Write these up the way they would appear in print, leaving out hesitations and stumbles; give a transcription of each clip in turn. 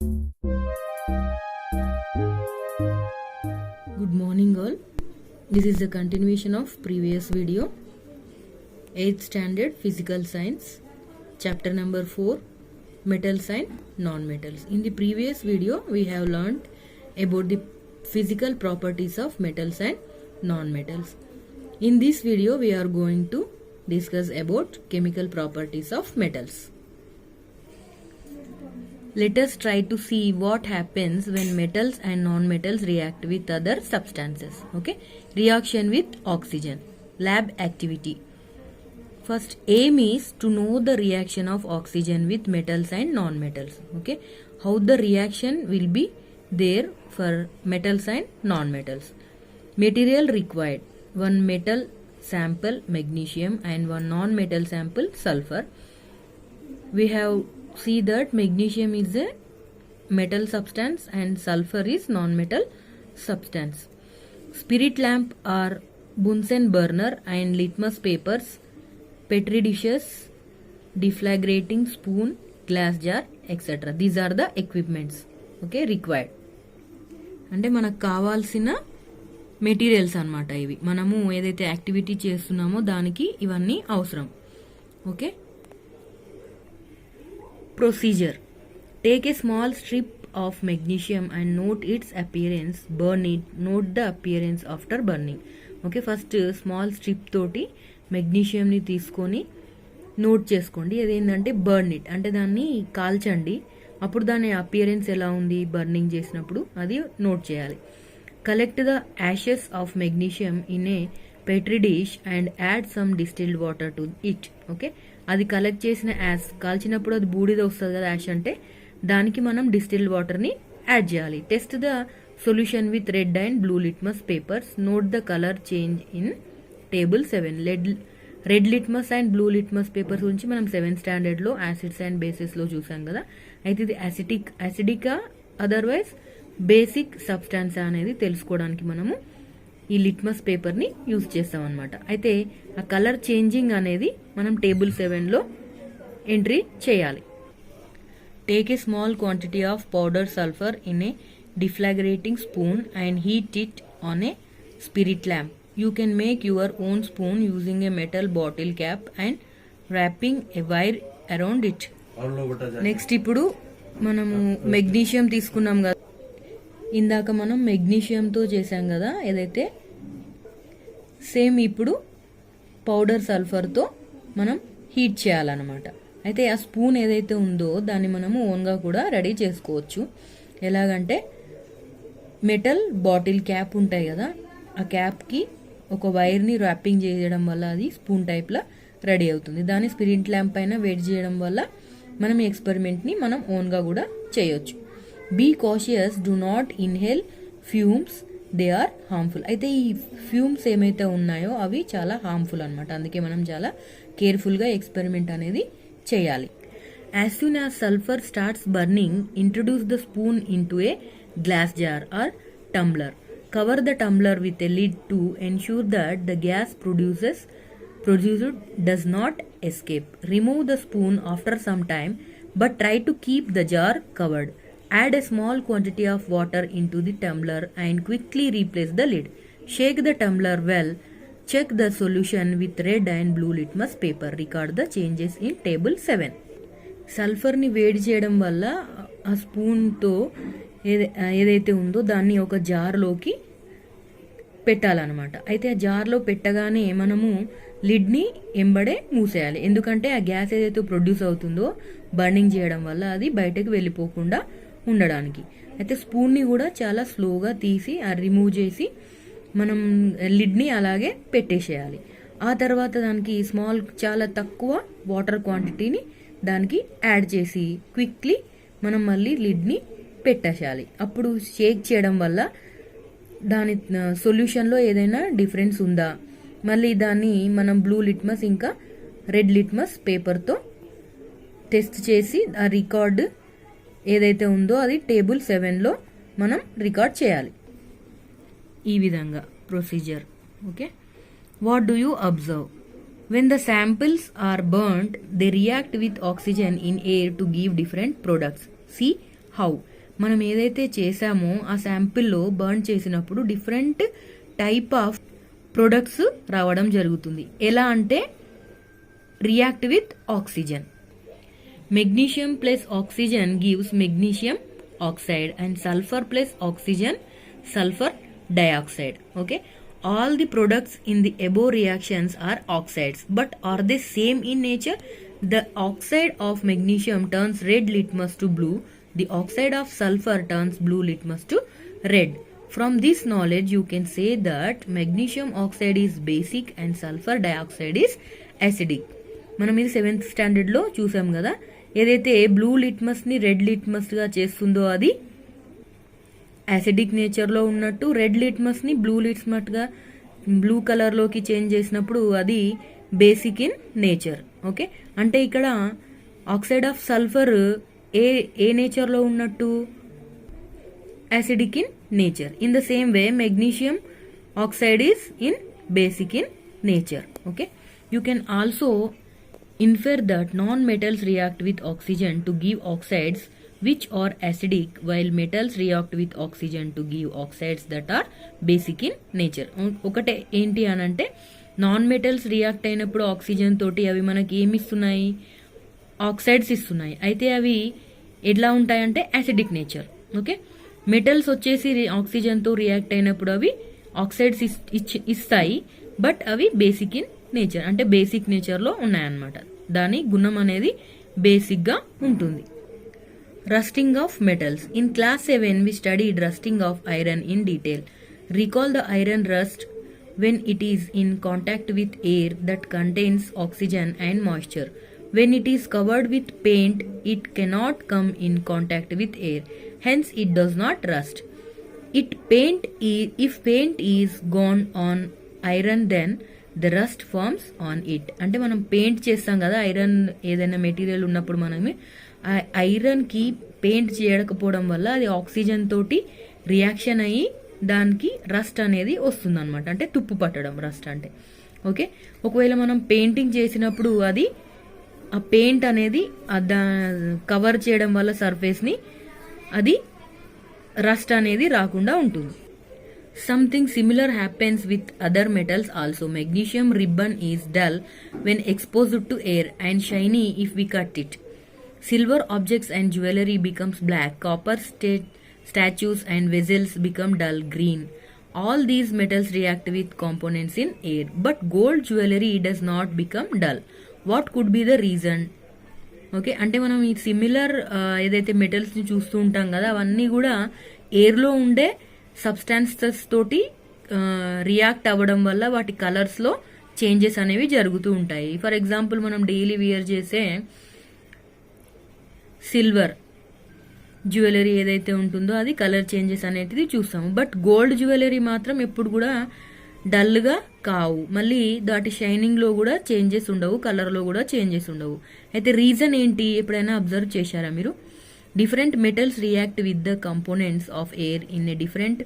Good morning all. This is the continuation of previous video. 8th standard physical science, chapter number 4, metals and non-metals. In the previous video we have learned about the physical properties of metals and non-metals. In this video we are going to discuss about chemical properties of metals. Let us try to see what happens when metals and non-metals react with other substances. Okay, reaction with oxygen. Lab activity. First aim is to know the reaction of oxygen with metals and non-metals. Okay, how the reaction will be there for metals and non-metals. Material required: one metal sample magnesium and one non-metal sample sulfur. We have see that magnesium is a metal substance and sulfur is non-metal substance. Spirit lamp or Bunsen burner and litmus papers, petri dishes, deflagrating spoon, glass jar, etc. These are the equipments, okay, required. అంటే మనకు కావాల్సిన materials అన్నమాట ఇవి. మనము ఏదైతే activity చేస్తున్నామో దానికి ఇవన్నీ అవసరం. Okay, procedure. Take a small strip of magnesium and note its appearance. Burn it. Note the appearance after burning. Okay, first small strip తోటి మెగ్నీషియంని తీసుకొని నోట్ చేసుకోండి. అదేంటంటే బర్న్ ఇట్, అంటే దాన్ని కాల్చండి. అప్పుడు దాని అపియరెన్స్ ఎలా ఉంది బర్నింగ్ చేసినప్పుడు అది నోట్ చేయాలి. Collect the Ashes of magnesium in a Petri dish and add some distilled water to it. Okay, అది కలెక్ట్ చేసిన యాష్ కాల్చినప్పుడు అది బూడిద వస్తుంది కదా యాష్ అంటే, దానికి మనం డిస్టిల్డ్ వాటర్ని యాడ్ చేయాలి. Test the solution with red and blue litmus papers. Note the colour change in table 7. Red litmus and blue litmus papers గురించి మనం 7th స్టాండర్డ్లో యాసిడ్స్ అండ్ బేసిస్లో చూసాం కదా. అయితే ఇది యాసిడికా అదర్వైజ్ బేసిక్ సబ్స్టాన్స్ అనేది తెలుసుకోవడానికి మనము ఈ లిట్మస్ పేపర్ని యూజ్ చేస్తాం అనమాట. అయితే ఆ కలర్ చేంజింగ్ అనేది మనం టేబుల్ 7లో ఎంట్రీ చేయాలి. Take a small quantity of powder sulphur in a deflagrating spoon and heat it on a spirit lamp. You can make your own spoon using a metal bottle cap and wrapping a wire around it. Next ఇప్పుడు మనము magnesium తీసుకున్నాం కదా, ఇందాక మనం మెగ్నీషియంతో చేసాం కదా ఏదైతే, same ఇప్పుడు పౌడర్ సల్ఫర్తో మనం హీట్ చేయాలన్నమాట. అయితే ఆ స్పూన్ ఏదైతే ఉందో దాన్ని మనము ఓన్గా కూడా రెడీ చేసుకోవచ్చు. ఎలాగంటే మెటల్ బాటిల్ క్యాప్ ఉంటాయి కదా, ఆ క్యాప్కి ఒక వైర్ని ర్యాపింగ్ చేయడం వల్ల అది స్పూన్ టైప్లా రెడీ అవుతుంది. దాన్ని స్పిరిట్ ల్యాంప్ పైన వేడి చేయడం వల్ల మనం ఈ ఎక్స్పెరిమెంట్ని మనం ఓన్గా కూడా చేయొచ్చు. Be cautious, do not inhale fumes, they are harmful. అయితే ఈ ఫ్యూమ్స్ ఏమైతే ఉన్నాయో అవి చాలా హార్మ్ఫుల్ అనమాట. అందుకే మనం చాలా కేర్ఫుల్గా ఎక్స్పెరిమెంట్ అనేది చేయాలి. As soon as sulphur starts burning, introduce the spoon into a glass jar or tumbler. Cover the tumbler with a lid to ensure that the gas produced does not escape. Remove the spoon after some time, but try to keep the jar covered. Add a small quantity of water into the tumbler and quickly replace the lid. Shake the tumbler well. Check the solution with red and blue litmus paper. Record the changes in table 7. సల్ఫర్ని వేడి చేయడం వల్ల ఆ స్పూన్తో ఏదైతే ఉందో దాన్ని ఒక జార్లోకి పెట్టాలన్నమాట. అయితే ఆ జార్లో పెట్టగానే మనము లిడ్ని ఎంబడే మూసేయాలి. ఎందుకంటే ఆ గ్యాస్ ఏదైతే ప్రొడ్యూస్ అవుతుందో బర్నింగ్ చేయడం వల్ల అది బయటకు వెళ్ళిపోకుండా ఉండడానికి. అయితే స్పూన్ని కూడా చాలా స్లోగా తీసి రిమూవ్ చేసి మనం లిడ్ని అలాగే పెట్టేసేయాలి. ఆ తర్వాత దానికి చాలా తక్కువ వాటర్ క్వాంటిటీని దానికి యాడ్ చేసి క్విక్లీ మనం మళ్ళీ లిడ్ని పెట్టేసేయాలి. అప్పుడు షేక్ చేయడం వల్ల దాని సొల్యూషన్లో ఏదైనా డిఫరెన్స్ ఉందా, మళ్ళీ దాన్ని మనం బ్లూ లిట్మస్ ఇంకా రెడ్ లిట్మస్ పేపర్తో టెస్ట్ చేసి ఆ రికార్డ్ ఏదైతే ఉందో అది టేబుల్ 7లో మనం రికార్డ్ చేయాలి. ఈ విధంగా procedure. Okay, what do you observe? When the samples are burned, they react with oxygen in air to give different products. See how. మనం ఏదైతే చేసామో ఆ శాంపిల్లో బర్న్ చేసినప్పుడు డిఫరెంట్ టైప్ ఆఫ్ ప్రొడక్ట్స్ రావడం జరుగుతుంది. ఎలా అంటే react with oxygen. Magnesium plus oxygen gives magnesium oxide and sulphur plus oxygen sulfur dioxide. Okay, all the products in the above reactions are oxides, but are they same in nature? The oxide of magnesium turns red litmus to blue. The oxide of sulfur turns blue litmus to red. From this knowledge you can say that magnesium oxide is basic and sulfur dioxide is acidic. మనం ఇది 7th standard లో చూసాం కదా. ఏదైతే blue litmus ని red litmus గా చేస్తుందో అది యాసిడిక్ నేచర్లో ఉన్నట్టు, రెడ్ లిట్మస్ని బ్లూ లిట్మస్గా బ్లూ కలర్లోకి చేంజ్ చేసినప్పుడు అది బేసిక్ ఇన్ నేచర్. ఓకే, అంటే ఇక్కడ ఆక్సైడ్ ఆఫ్ సల్ఫర్ ఏ నేచర్లో ఉన్నట్టు, acidic in nature. In the same way magnesium oxide is in basic in nature. Okay, you can also infer that non metals react with oxygen to give oxides which are acidic while metals react with oxygen to give oxides that are basic in nature. ఒకటే ఏంటి అని అంటే non metals react అయినప్పుడు oxygen తోటి అవి మనకి ఏమి ఇస్తున్నాయి, ఆక్సైడ్స్ ఇస్తున్నాయి. అయితే అవి ఎట్లా ఉంటాయంటే యాసిడిక్ నేచర్. ఓకే, మెటల్స్ వచ్చేసి ఆక్సిజన్తో రియాక్ట్ అయినప్పుడు అవి ఆక్సైడ్స్ ఇస్తాయి, బట్ అవి బేసిక్ ఇన్ నేచర్, అంటే బేసిక్ నేచర్లో ఉన్నాయన్నమాట. దాని గుణం అనేది బేసిక్గా ఉంటుంది. Rusting of metals. In class 7 we studied rusting of iron in detail. Recall the iron rust when it is in contact with air that contains oxygen and moisture. When it is covered with paint, it cannot come in contact with air. Hence it does not rust. If paint is gone on iron, then the rust forms on it. అంటే మనం paint చేస్తాం కదా, iron ఏదైనా material ఉన్నప్పుడు మనమే iron కి paint చేయకపోవడం వల్ల అది ఆక్సిజన్ తోటి రియాక్షన్ అయ్యి దానికి రస్ట్ అనేది వస్తుంది అనమాట. అంటే తుప్పు పట్టడం రస్ట్ అంటే. ఓకే, ఒకవేళ మనం పెయింటింగ్ చేసినప్పుడు అది ఆ పెయింట్ అనేది కవర్ చేయడం వల్ల సర్ఫేస్ని అది రస్ట్ అనేది రాకుండా ఉంటుంది. Something similar happens with other metals also. Magnesium ribbon is dull when exposed to air and shiny if we cut it. Silver objects and jewelry becomes black. Copper statues and vessels become dull green. All these metals react with components in air, but gold jewelry does not become dull. What could be the reason? Okay, అంటే మనం ఈ similar ఏదైతే మెటల్స్ని చూస్తూ ఉంటాం కదా, అవన్నీ కూడా ఎయిర్లో ఉండే సబ్స్టాన్సెస్ తోటి రియాక్ట్ అవ్వడం వల్ల వాటి కలర్స్లో చేంజెస్ అనేవి జరుగుతూ ఉంటాయి. ఫర్ ఎగ్జాంపుల్ మనం డైలీ వియర్ చేసే సిల్వర్ జ్యువెలరీ ఏదైతే ఉంటుందో అది కలర్ చేంజెస్ అనేది చూస్తాము. బట్ గోల్డ్ జ్యువెలరీ మాత్రం ఎప్పుడు కూడా డల్గా కావు, మళ్ళీ దాటి షైనింగ్లో కూడా చేంజెస్ ఉండవు, కలర్లో కూడా చేంజెస్ ఉండవు. అయితే రీజన్ ఏంటి ఎప్పుడైనా అబ్జర్వ్ చేశారా మీరు? Different metals react with the components of air in a different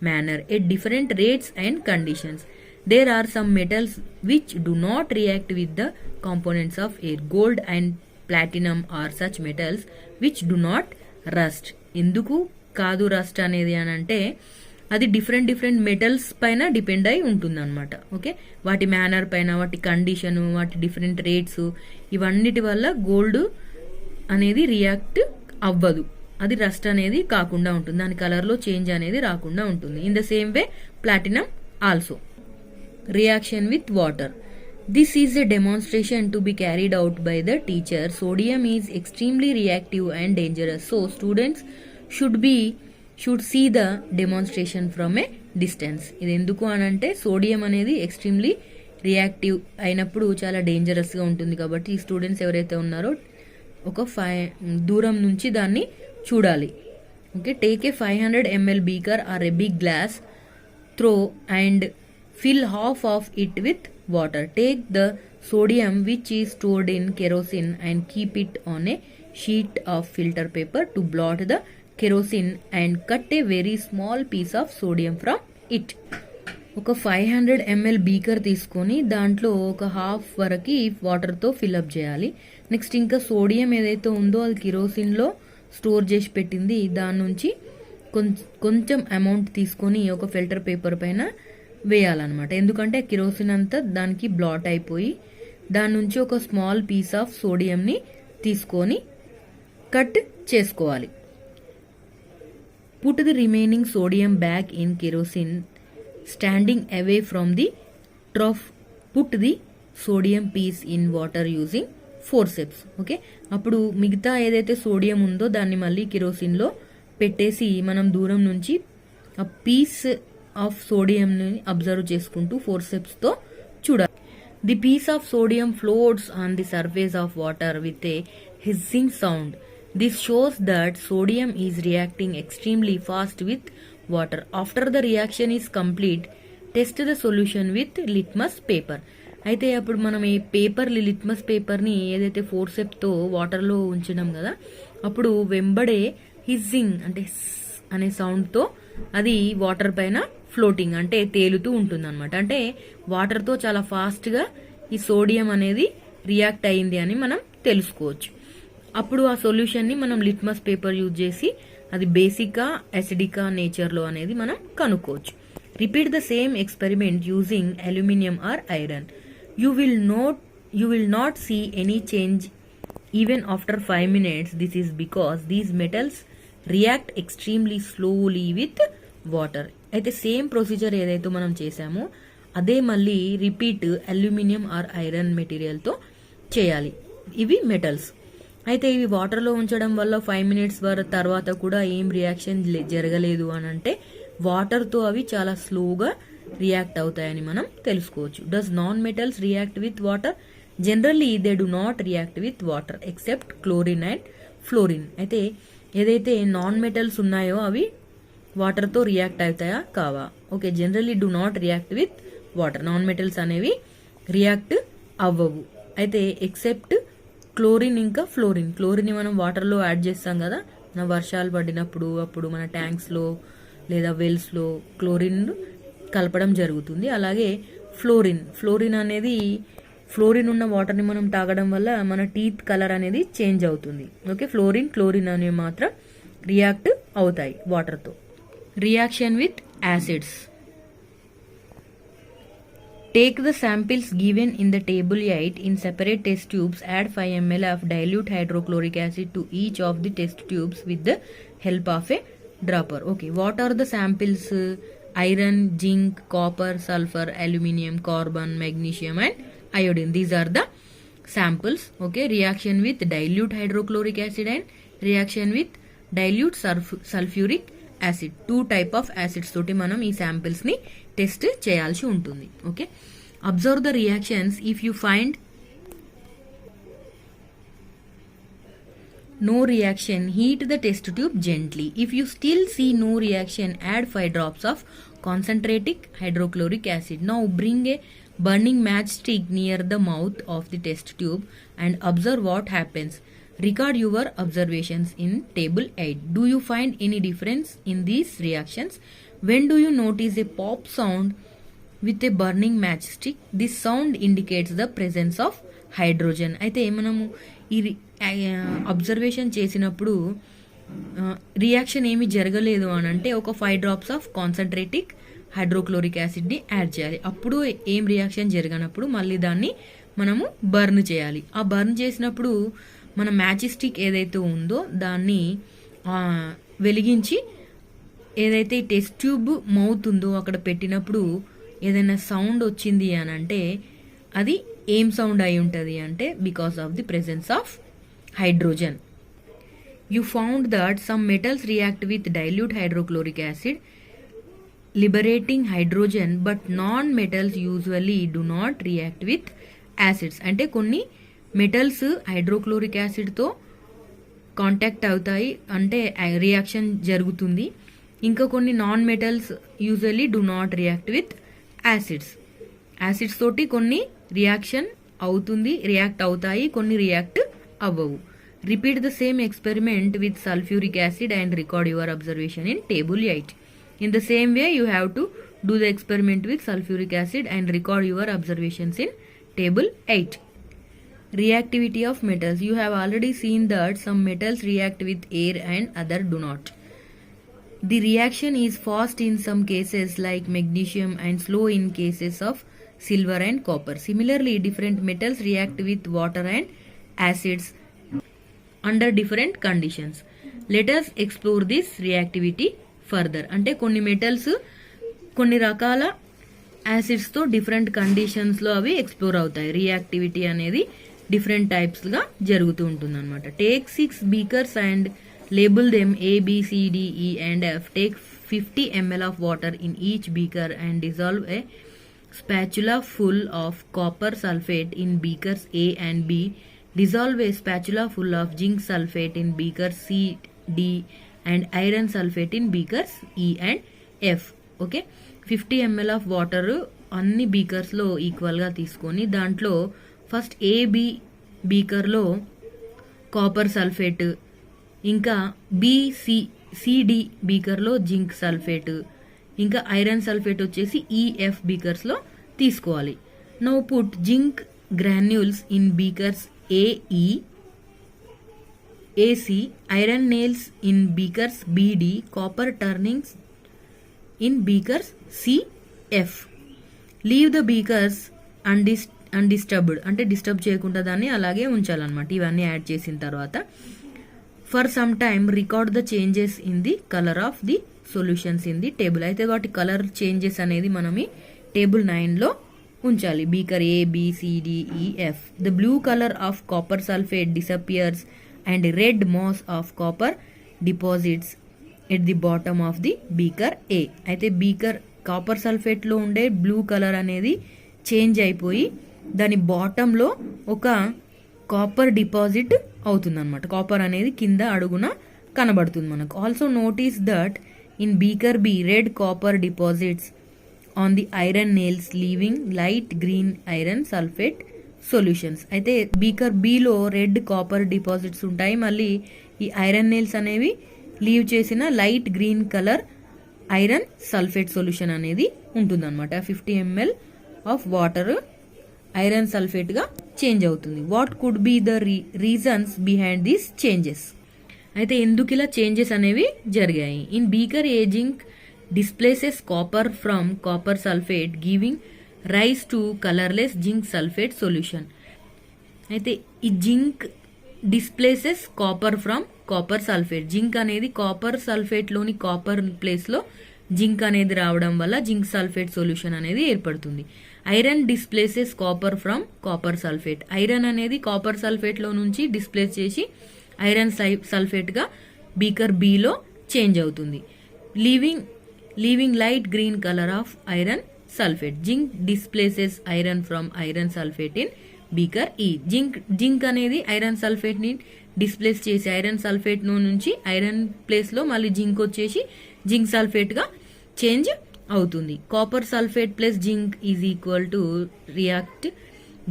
manner at different rates and conditions. There are some metals which do not react with the components of air. Gold and platinum are such metals which do not rust. ఎందుకు కాదు rust అనేది అని అంటే అది different metals పైన depend అయి ఉంటుంది అనమాట. ఓకే, వాటి మేనర్ పైన, వాటి కండిషను, వాటి డిఫరెంట్ రేట్స్, ఇవన్నిటి వల్ల గోల్డ్ అనేది రియాక్ట్ అవ్వదు, అది రస్ట్ అనేది కాకుండా ఉంటుంది, దాని కలర్లో చేంజ్ అనేది రాకుండా ఉంటుంది. In the same way platinum also. Reaction with water. This is a demonstration to be carried out by the teacher. Sodium is extremely reactive and dangerous, so students should see the demonstration from a distance. ఇది ఎందుకు అనంటే sodium అనేది extremely reactive అయినప్పుడు చాలా డేంజరస్గా ఉంటుంది కాబట్టి ఈ students ఎవరైతే ఉన్నారో ఒక దూరం నుంచి దాన్ని చూడాలి. Okay, take a 500 ml beaker or a big glass, throw and fill half of it with water. Take the sodium which is stored in kerosene and keep it on a sheet of filter paper to blot the kerosene and cut a very small piece of sodium from it. ఒక 500 ml beaker తీసుకొని దాంట్లో ఒక half వరకు వాటర్తో fill up చేయాలి. Next ఇంకా sodium ఏదైతే ఉందో అది కిరోసిన్లో స్టోర్ చేసి పెట్టింది దాని నుంచి కొంచెం అమౌంట్ తీసుకొని ఒక ఫిల్టర్ పేపర్ పైన వేయాలన్నమాట. ఎందుకంటే కిరోసిన్ అంతా దానికి బ్లాట్ అయిపోయి దాని నుంచి ఒక స్మాల్ పీస్ ఆఫ్ సోడియంని తీసుకొని కట్ చేసుకోవాలి. Put the remaining sodium back in kerosene standing away from the trough. Put the sodium piece in water using forceps. Okay, అప్పుడు మిగతా ఏదైతే సోడియం ఉందో దాన్ని మళ్ళీ కిరోసిన్లో పెట్టేసి మనం దూరం నుంచి ఆ పీస్ ఆఫ్ సోడియంని అబ్జర్వ్ చేసుకుంటూ ఫోర్సెప్స్తో చూడాలి. The piece of sodium floats on the surface of water with a hissing sound. This shows that sodium is reacting extremely fast with water. After the reaction is complete, test the solution with litmus paper. అయితే అప్పుడు మనం ఈ litmus పేపర్ని ఏదైతే ఫోర్సెప్తో వాటర్లో ఉంచినాం కదా, అప్పుడు వెంబడే హిజ్జింగ్ అంటే అనే సౌండ్తో అది వాటర్ పైన ఫ్లోటింగ్ అంటే తేలుతూ ఉంటుంది అనమాట. అంటే వాటర్తో చాలా ఫాస్ట్గా ఈ సోడియం అనేది రియాక్ట్ అయింది అని మనం తెలుసుకోవచ్చు. అప్పుడు ఆ సొల్యూషన్ని మనం లిట్మస్ పేపర్ యూజ్ చేసి అది బేసికా అసిడికా నేచర్లో అనేది మనం కనుక్కోవచ్చు. Repeat the same experiment using aluminium or iron. You will not see any change even after 5 minutes. This is because these metals react extremely slowly with water. అయితే సేమ్ ప్రొసీజర్ ఏదైతే మనం చేసామో అదే మళ్ళీ రిపీట్ అల్యూమినియం ఆర్ ఐరన్ మెటీరియల్తో చేయాలి. ఇవి metals. అయితే ఇవి వాటర్లో ఉంచడం వల్ల 5 minutes తర్వాత కూడా ఏం రియాక్షన్ జరగలేదు అని అంటే వాటర్తో అవి చాలా స్లోగా రియాక్ట్ అవుతాయని మనం తెలుసుకోవచ్చు. Does non metals react with water? Generally they do not react with water except chlorine and fluorine. అయితే ఏదైతే నాన్ మెటల్స్ ఉన్నాయో అవి వాటర్తో రియాక్ట్ అవుతాయా కావా? Okay, generally do not react with water. Non metals అనేవి రియాక్ట్ అవ్వవు. అయితే ఎక్సెప్ట్ క్లోరిన్ ఇంకా ఫ్లోరిన్. క్లోరిన్ మనం వాటర్లో యాడ్ చేస్తాం కదా, మన వర్షాలు పడినప్పుడు అప్పుడు మన ట్యాంక్స్లో లేదా వెల్స్లో క్లోరిన్ కలపడం జరుగుతుంది. అలాగే ఫ్లోరిన్ అనేది ఫ్లోరిన్ ఉన్న వాటర్ని మనం తాగడం వల్ల మన టీత్ కలర్ అనేది చేంజ్ అవుతుంది. ఓకే, క్లోరిన్ అనేవి మాత్రం రియాక్ట్ అవుతాయి వాటర్తో. Reaction with acids. Take the samples given in the table 8 in separate test tubes. Add 5 ml of dilute hydrochloric acid to each of the test tubes with the help of a dropper. Okay, what are the samples? Iron, zinc, copper, sulfur, aluminium, carbon, magnesium and iodine. These are the samples. Okay, reaction with dilute hydrochloric acid and reaction with dilute sulfuric acid. 2 type of acids తోటి మనం ఈ samples ని test చేయాల్సి ఉంటుంది. Okay, observe the reactions. If you find no reaction, heat the test tube gently. If you still see no reaction, add 5 drops of concentrated hydrochloric acid. Now bring a burning matchstick near the mouth of the test tube and observe what happens. Record your observations in table 8. Do you find any difference in these reactions? When do you notice a pop sound with a burning matchstick? This sound indicates the presence of hydrogen. అయితే మనము ఈ observation చేసినప్పుడు reaction ఏమి జరగలేదు అని అంటే ఒక 5 drops of కాన్సన్ట్రేటిక్ hydrochloric యాసిడ్ని add చేయాలి. అప్పుడు ఏం రియాక్షన్ జరగనప్పుడు మళ్ళీ దాన్ని మనము బర్న్ చేయాలి. ఆ బర్న్ చేసినప్పుడు మన మ్యాచిస్టిక్ ఏదైతే ఉందో దాన్ని వెలిగించి ఏదైతే టెస్ట్ ట్యూబ్ మౌత్ ఉందో అక్కడ పెట్టినప్పుడు ఏదైనా సౌండ్ వచ్చింది అని అంటే అది ఏం సౌండ్ అయి ఉంటుంది అంటే because of the presence of hydrogen. You found that some metals react with dilute hydrochloric acid liberating hydrogen, but non-metals usually do not react with acids. అంటే కొన్ని మెటల్స్ హైడ్రోక్లోరిక్ యాసిడ్తో కాంటాక్ట్ అవుతాయి అంటే రియాక్షన్ జరుగుతుంది. ఇంకా కొన్ని non metals usually do not react with acids తోటి కొన్ని react అవుతాయి, కొన్ని రియాక్ట్ అవ్వవు. Repeat the same experiment with sulfuric acid and record your observation in table 8. In the same way, you have to do the experiment with sulfuric acid and record your observations in table 8. reactivity of metals. You have already seen that some metals react with air and other do not. The reaction is fast in some cases like magnesium and slow in cases of silver and copper. Similarly, different metals react with water and acids under different conditions. Let us explore this reactivity further. అంటే కొన్ని metals కొన్ని రకాల యాసిడ్స్తో different కండిషన్స్లో అవి explore అవుతాయి. Reactivity అనేది different టైప్స్గా జరుగుతూ ఉంటుంది అనమాట. Take 6 beakers and label them A, B, C, D, E and F. Take 50 ml of water in each beaker and dissolve a spatula full of copper sulfate in beakers A and B. Dissolve a spatula full of zinc sulfate in beakers C, D and iron sulfate in beakers E and F. Okay, 50 ml of water అన్ని బీకర్స్లో ఈక్వల్గా తీసుకొని దాంట్లో first A B బీకర్లో copper sulphate, ఇంకా C D బీకర్లో zinc sulphate, ఇంకా iron sulphate వచ్చేసి ఈఎఫ్ బీకర్స్లో తీసుకోవాలి. Now put zinc granules in beakers A E A C, iron nails in beakers B D, copper turnings in beakers C F. Leave the beakers undisturbed, అంటే disturb చేయకుండా దాన్ని అలాగే ఉంచాలన్నమాట. ఇవన్నీ యాడ్ చేసిన తర్వాత for some time record the changes in the colour of the solutions in the table. అయితే వాటి కలర్ చేంజెస్ అనేది మనం ఈ టేబుల్ 9లో ఉంచాలి. Beaker A, B, C, D, E, F. The blue colour of copper sulphate disappears and red mass of copper deposits at the bottom of the beaker A. అయితే beaker copper సల్ఫేట్లో ఉండే blue colour అనేది change అయిపోయి దాని బాటంలో ఒక copper deposit అవుతుంది అనమాట. Copper అనేది కింద అడుగున కనబడుతుంది మనకు. Also notice that in beaker B red copper deposits on the iron nails leaving light green iron sulphate solutions. అయితే బీకర్ బిలో రెడ్ కాపర్ డిపాజిట్స్ ఉంటాయి, మళ్ళీ ఈ ఐరన్ నేల్స్ అనేవి లీవ్ చేసిన light green colour iron sulphate solution అనేది ఉంటుందన్నమాట. 50 ml of water iron సల్ఫేట్గా చేంజ్ అవుతుంది. What could be the reasons behind these changes? అయితే ఎందుకు ఇలా చేంజెస్ అనేవి జరిగాయి? In beaker A zinc displaces copper from copper sulphate giving rise to colourless zinc sulphate solution. అయితే ఈ zinc displaces copper from copper sulphate. Zinc అనేది copper సల్ఫేట్లోని copper ప్లేస్లో జింక్ అనేది రావడం వల్ల జింక్ సల్ఫేట్ సొల్యూషన్ అనేది ఏర్పడుతుంది. Iron displaces copper from copper sulphate. Iron అనేది కాపర్ సల్ఫేట్లో నుంచి డిస్ప్లేస్ చేసి ఐరన్ సల్ఫేట్గా బీకర్ బిలో చేంజ్ అవుతుంది. Leaving light green colour of iron sulphate. Zinc displaces iron from iron sulphate in beaker ఈ. జింక్ అనేది ఐరన్ సల్ఫేట్ని డిస్ప్లేస్ చేసి ఐరన్ సల్ఫేట్ నుంచి ఐరన్ ప్లేస్లో మళ్ళీ జింక్ వచ్చేసి జింక్ సల్ఫేట్గా చేంజ్ అవుతుంది. Copper sulphate plus zinc is equal to react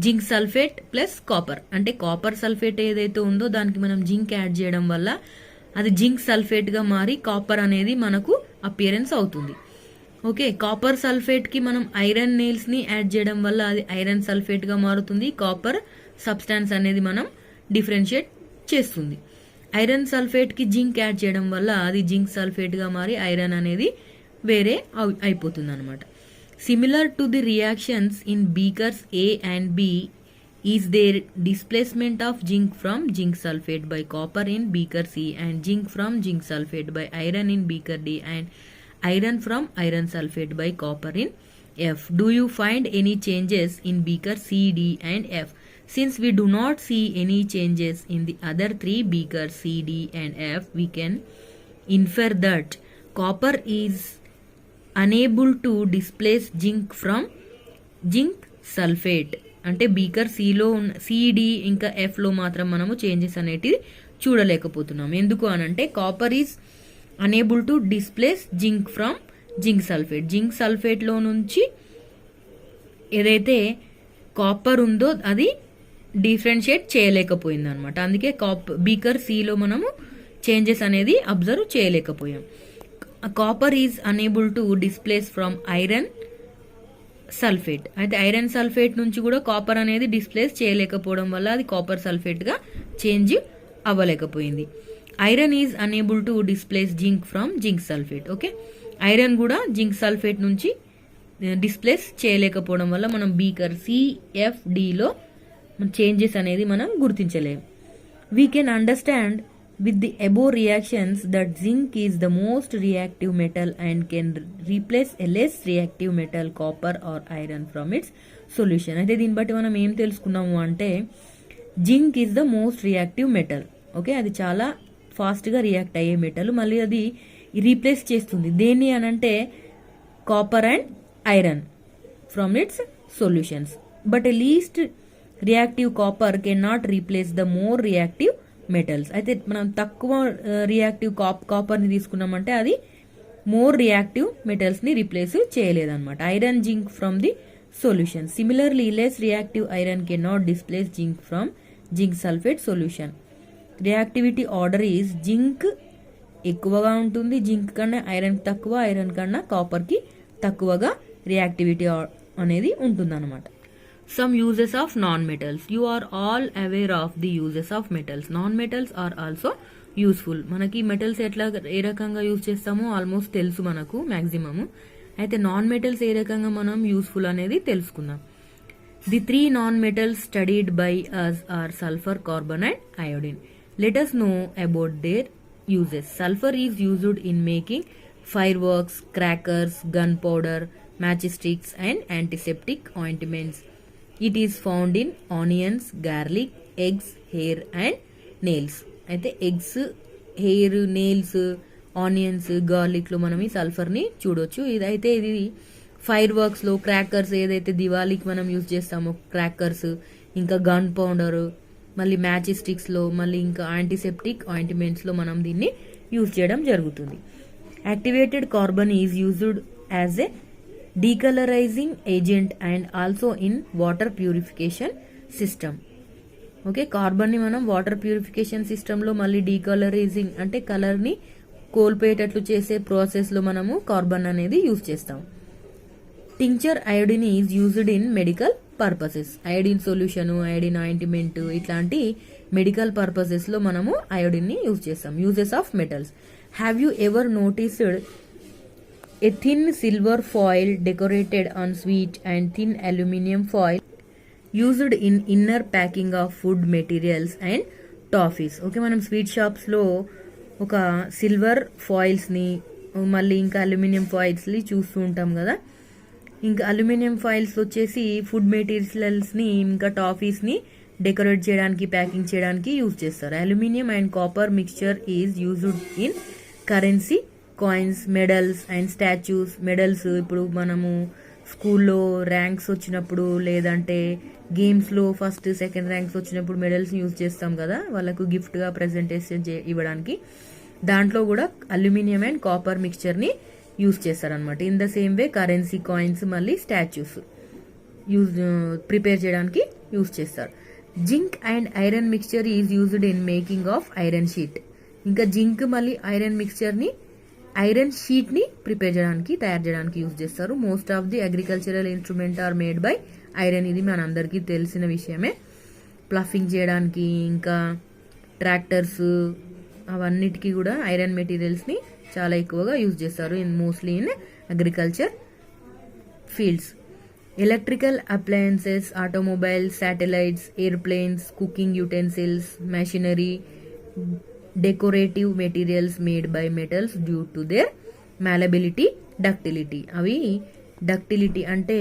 zinc sulphate plus copper. అంటే copper sulphate ఏదైతే ఉందో దానికి మనం జింక్ యాడ్ చేయడం వల్ల అది జింక్ సల్ఫేట్గా మారి కాపర్ అనేది మనకు అపియరెన్స్ అవుతుంది. ఓకే, కాపర్ సల్ఫేట్కి మనం ఐరన్ నేల్స్ని యాడ్ చేయడం వల్ల అది ఐరన్ సల్ఫేట్గా మారుతుంది. కాపర్ సబ్స్టాన్స్ అనేది మనం డిఫరెన్షియేట్ చేస్తుంది. ఐరన్ సల్ఫేట్కి జింక్ యాడ్ చేయడం వల్ల అది జింక్ సల్ఫేట్గా మారి ఐరన్ అనేది వేరే అయిపోతుంది అనమాట. Similar to the reactions in beakers A and B is there displacement of zinc from zinc sulphate by copper in beaker C and zinc from zinc sulphate by iron in beaker D and iron from iron sulfate by copper in F. Do you find any changes in beaker C, D and F? Since we do not see any changes in the other three beakers C, D and F, we can infer that copper is unable to displace zinc from zinc sulfate. అంటే beaker సిలో C D ఇంకా ఎఫ్లో మాత్రం మనము changes అనేటివి చూడలేకపోతున్నాం. ఎందుకు అనంటే copper is unable to displace zinc from zinc sulphate. Zinc సల్ఫేట్లో నుంచి ఏదైతే కాపర్ ఉందో అది డిఫరెన్షియేట్ చేయలేకపోయింది అనమాట. అందుకే బీకర్ సిలో మనము చేంజెస్ అనేది అబ్జర్వ్ చేయలేకపోయాం. Copper is unable to displace from iron sulphate. అయితే ఐరన్ సల్ఫేట్ నుంచి కూడా కాపర్ అనేది డిస్ప్లేస్ చేయలేకపోవడం వల్ల అది కాపర్ సల్ఫేట్గా చేంజ్ అవ్వలేకపోయింది. Iron is unable to displace zinc from zinc sulphate. Okay, iron కూడా జింక్ సల్ఫేట్ నుంచి డిస్ప్లేస్ చేయలేకపోవడం వల్ల మనం బీకర్ సిఎఫ్డిలో చేంజెస్ అనేది మనం గుర్తించలేము. We can understand with the above reactions that zinc is the most reactive metal and can replace a less reactive metal copper or iron from its solution. అయితే దీన్ని బట్టి మనం ఏం తెలుసుకున్నాము అంటే zinc is the most reactive metal. Okay, అది చాలా ఫాస్ట్గా రియాక్ట్ అయ్యే మెటల్. మళ్ళీ అది రీప్లేస్ చేస్తుంది దేన్ని అని అంటే copper and iron from its solutions. But a least reactive copper can not replace the more reactive metals. అయితే మనం తక్కువ రియాక్టివ్ కాపర్ని తీసుకున్నామంటే అది మోర్ రియాక్టివ్ మెటల్స్ని రీప్లేస్ చేయలేదన్నమాట. Iron zinc from the solution. Similarly less reactive iron can not displace zinc from zinc sulphate solution. Reactivity order is zinc ఎక్కువగా ఉంటుంది, జింక్ కన్నా ఐరన్ తక్కువ, ఐరన్ కన్నా కాపర్కి తక్కువగా రియాక్టివిటీ అనేది ఉంటుందన్నమాట. Some uses of non-metals. You are all aware of the uses of metals. Non-metals are also useful. మనకి metals ఎట్లా ఏ రకంగా యూజ్ చేస్తామో ఆల్మోస్ట్ తెలుసు మనకు మ్యాక్సిమము. అయితే నాన్ మెటల్స్ ఏ రకంగా మనం యూస్ఫుల్ అనేది తెలుసుకుందాం. The 3 non-metals studied by us are sulfur, carbon and iodine. Let us know about their uses. Sulfur is used in making fireworks, crackers, gunpowder, matchsticks and antiseptic ointments. It is found in onions, garlic, eggs, hair and nails. అయితే eggs, hair, nails, onions, గార్లిక్లో మనం ఈ సల్ఫర్ని చూడొచ్చు. ఇదైతే ఇది fire వర్క్స్లో crackers ఏదైతే దివాళీకి మనం use చేస్తామో crackers, ఇంకా గన్ పౌడర్, మళ్ళీ మ్యాచ్ స్టిక్స్లో, మళ్ళీ ఇంకా యాంటీసెప్టిక్ ఆయింట్మెంట్స్లో మనం దీన్ని యూజ్ చేయడం జరుగుతుంది. Activated carbon is used as a decolorizing agent and also in water purification system. Okay, కార్బన్ని మనం వాటర్ ప్యూరిఫికేషన్ సిస్టంలో మళ్ళీ డీకలరైజింగ్ అంటే కలర్ని కోల్పోయేటట్లు చేసే ప్రాసెస్లో మనము కార్బన్ అనేది యూజ్ చేస్తాం. Tincture iodine is used in medical purposes. Iodine solution, iodine ointment ఇట్లాంటి మెడికల్ పర్పసెస్లో మనము అయోడిన్ని యూజ్ చేస్తాం. Uses of metals. Have you ever noticed a thin silver foil decorated on sweet and thin aluminum foil used in inner packing of food materials and toffees. Okay, మనం sweet షాప్స్లో ఒక silver ఫాయిల్స్ని మళ్ళీ ఇంకా aluminium ఫాయిల్స్ని చూస్తూ ఉంటాం కదా. ఇంకా aluminium foils వచ్చేసి ఫుడ్ మెటీరియల్స్ని ఇంకా టాఫీస్ని డెకరేట్ చేయడానికి, ప్యాకింగ్ చేయడానికి యూజ్ చేస్తారు. Aluminium and copper mixture is used in currency, coins, medals and statues. Medals ఇప్పుడు మనము స్కూల్లో ర్యాంక్స్ వచ్చినప్పుడు లేదంటే గేమ్స్లో ఫస్ట్ సెకండ్ ర్యాంక్స్ వచ్చినప్పుడు మెడల్స్ యూజ్ చేస్తాం కదా, వాళ్ళకు గిఫ్ట్గా ప్రజెంటేషన్ ఇవ్వడానికి. దాంట్లో కూడా అల్యూమినియం అండ్ కాపర్ మిక్స్చర్ని యూజ్ చేస్తారనమాట. In the same way currency, coins, మళ్ళీ స్టాచ్యూస్ ప్రిపేర్ చేయడానికి యూజ్ చేస్తారు. Zinc and iron mixture is used in making of iron sheet. ఇంకా జింక్ మళ్ళీ ఐరన్ మిక్స్చర్ని ఐరన్ షీట్ని ప్రిపేర్ చేయడానికి, తయారు చేయడానికి యూజ్ చేస్తారు. Most of the agricultural instrument are made by iron. ఇది మనందరికీ తెలిసిన విషయమే. ప్లఫింగ్ చేయడానికి, ఇంకా ట్రాక్టర్స్, అవన్నిటికీ కూడా ఐరన్ మెటీరియల్స్ని చాలా ఎక్కువగా యూజ్ చేస్తారు mostly in agriculture fields. Electrical appliances, automobiles, satellites, airplanes, cooking utensils, machinery, decorative materials made by metals due to their malleability, ductility. అవి డక్టిలిటీ అంటే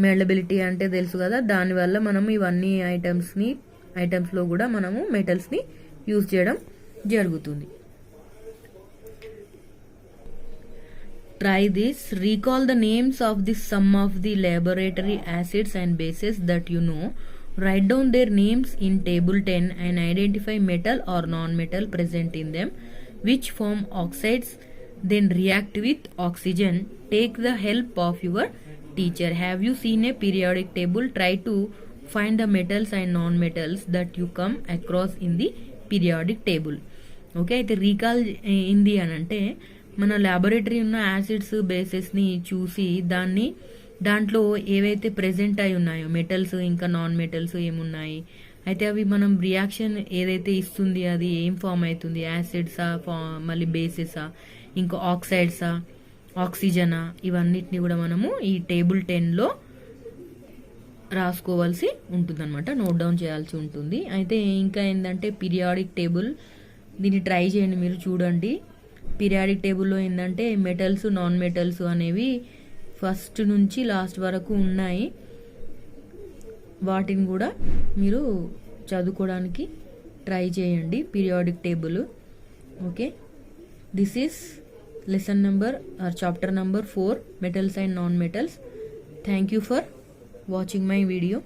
మ్యాలబిలిటీ అంటే తెలుసు కదా, దానివల్ల మనం ఇవన్నీ ఐటమ్స్లో కూడా మనము మెటల్స్ని యూజ్ చేయడం జరుగుతుంది. Try this. Recall the names of the sum of the laboratory acids and bases that you know. Write down their names in table 10 and identify metal or non-metal present in them which form oxides then react with oxygen. Take the help of your teacher. Have you seen a periodic table? Try to find the metals and non-metals that you come across in the periodic table. Okay, అయితే recall ఏంది అని అంటే మన laboratory ఉన్న acids, బేసెస్ని చూసి దాన్ని దాంట్లో ఏవైతే ప్రెజెంట్ అయి ఉన్నాయో మెటల్స్ ఇంకా నాన్ మెటల్స్ ఏమున్నాయి, అయితే అవి మనం రియాక్షన్ ఏదైతే ఇస్తుంది అది ఏం ఫామ్ అవుతుంది, యాసిడ్సా మళ్ళీ బేసెసా ఇంకా ఆక్సైడ్సా ఆక్సిజనా, ఇవన్నిటిని కూడా మనము ఈ టేబుల్ 10లో రాసుకోవాల్సి ఉంటుంది అనమాట, నోట్ డౌన్ చేయాల్సి ఉంటుంది. అయితే ఇంకా ఏంటంటే పీరియాడిక్ టేబుల్, దీన్ని ట్రై చేయండి, మీరు చూడండి. పీరియాడిక్ టేబుల్లో ఏంటంటే మెటల్స్ నాన్ మెటల్స్ అనేవి ఫస్ట్ నుంచి లాస్ట్ వరకు ఉన్నాయి, వాటిని కూడా మీరు చదువుకోవడానికి ట్రై చేయండి periodic table. Okay, this is lesson number are chapter number 4, metals and non-metals. Thank you for watching my video.